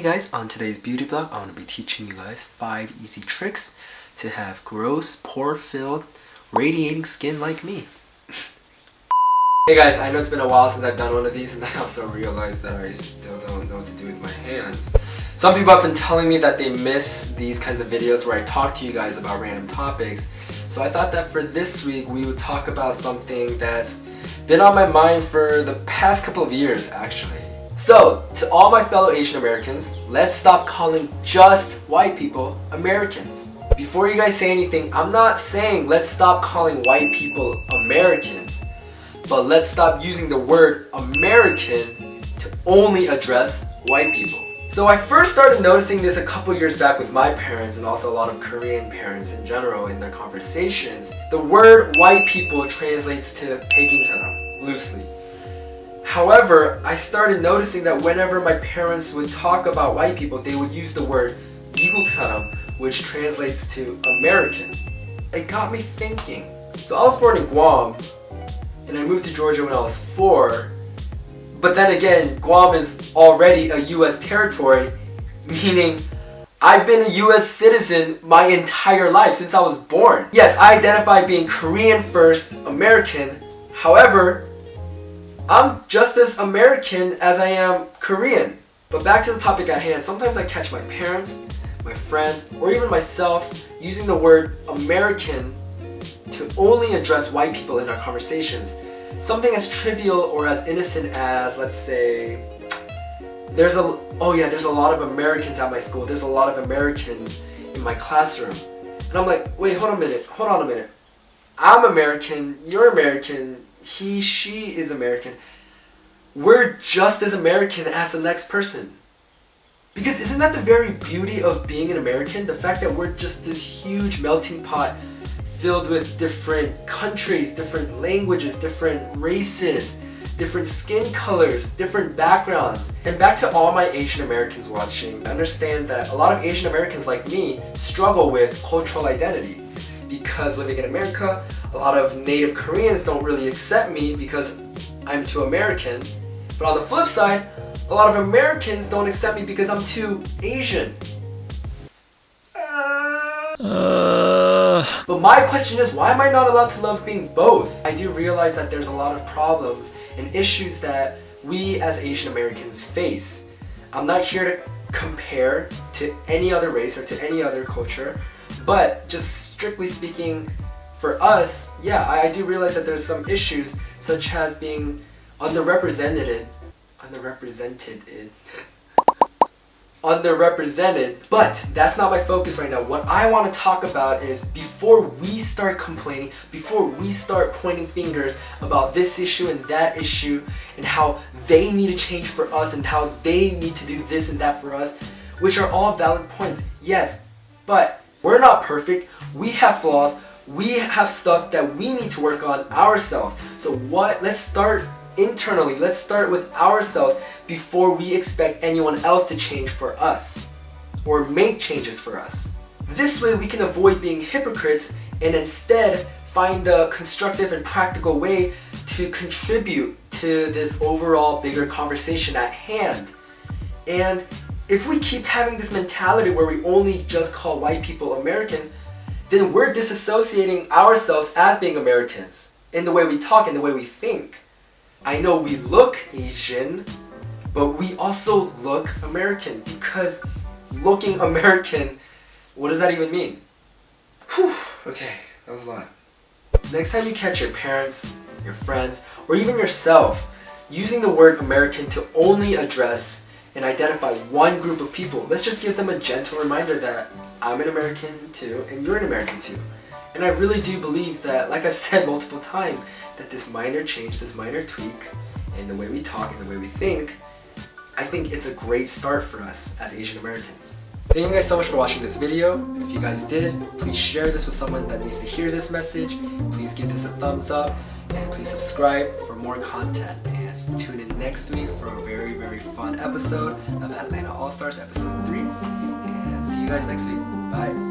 Hey guys, on today's beauty blog, I'm going to be teaching you guys 5 easy tricks to have gross, pore-filled, radiating skin like me. Hey guys, I know it's been a while since I've done one of these, and I also realized that I still don't know what to do with my hands. Some people have been telling me that they miss these kinds of videos where I talk to you guys about random topics. So I thought that for this week we would talk about something that's been on my mind for the past couple of years actually. So, to all my fellow Asian Americans, let's stop calling just white people Americans. Before you guys say anything, I'm not saying let's stop calling white people Americans, but let's stop using the word American to only address white people. So I first started noticing this a couple years back with my parents and also a lot of Korean parents in general in their conversations. The word white people translates to Baek인 saram, loosely. However, I started noticing that whenever my parents would talk about white people, they would use the word 미국 사람, which translates to American. It got me thinking. So I was born in Guam, and I moved to Georgia when I was 4. But then again, Guam is already a US territory, meaning I've been a US citizen my entire life since I was born. Yes, I identify being Korean first, American. However, I'm just as American as I am Korean. But back to the topic at hand, sometimes I catch my parents, my friends, or even myself using the word American to only address white people in our conversations. Something as trivial or as innocent as, let's say, there's a lot of Americans at my school, there's a lot of Americans in my classroom. And I'm like, wait, hold on a minute. I'm American, you're American, he, she is American. We're just as American as the next person. Because isn't that the very beauty of being an American? The fact that we're just this huge melting pot filled with different countries, different languages, different races, different skin colors, different backgrounds. And back to all my Asian Americans watching, I understand that a lot of Asian Americans like me struggle with cultural identity. Because living in America, a lot of native Koreans don't really accept me because I'm too American. But on the flip side, a lot of Americans don't accept me because I'm too Asian. But my question is, why am I not allowed to love being both? I do realize that there's a lot of problems and issues that we as Asian Americans face. I'm not here to compare to any other race or to any other culture, but just strictly speaking, for us, yeah, I do realize that there's some issues such as being underrepresented, but that's not my focus right now. What I want to talk about is before we start complaining, before we start pointing fingers about this issue and that issue and how they need to change for us and how they need to do this and that for us, which are all valid points, yes, but we're not perfect, we have flaws, we have stuff that we need to work on ourselves. So let's start internally, let's start with ourselves before we expect anyone else to change for us or make changes for us. This way we can avoid being hypocrites and instead find a constructive and practical way to contribute to this overall bigger conversation at hand. And if we keep having this mentality where we only just call white people Americans, then we're disassociating ourselves as being Americans in the way we talk, in the way we think. I know we look Asian, but we also look American, because looking American, what does that even mean? Whew, okay, that was a lot. Next time you catch your parents, your friends, or even yourself using the word American to only address and identify one group of people, let's just give them a gentle reminder that I'm an American too, and you're an American too. And I really do believe that, like I've said multiple times, that this minor change, this minor tweak in the way we talk and the way we think, I think it's a great start for us as Asian Americans. Thank you guys so much for watching this video. If you guys did, please share this with someone that needs to hear this message. Please give this a thumbs up, and please subscribe for more content. And tune in next week for a very, very fun episode of Atlanta All-Stars episode 3. And see you guys next week. Bye.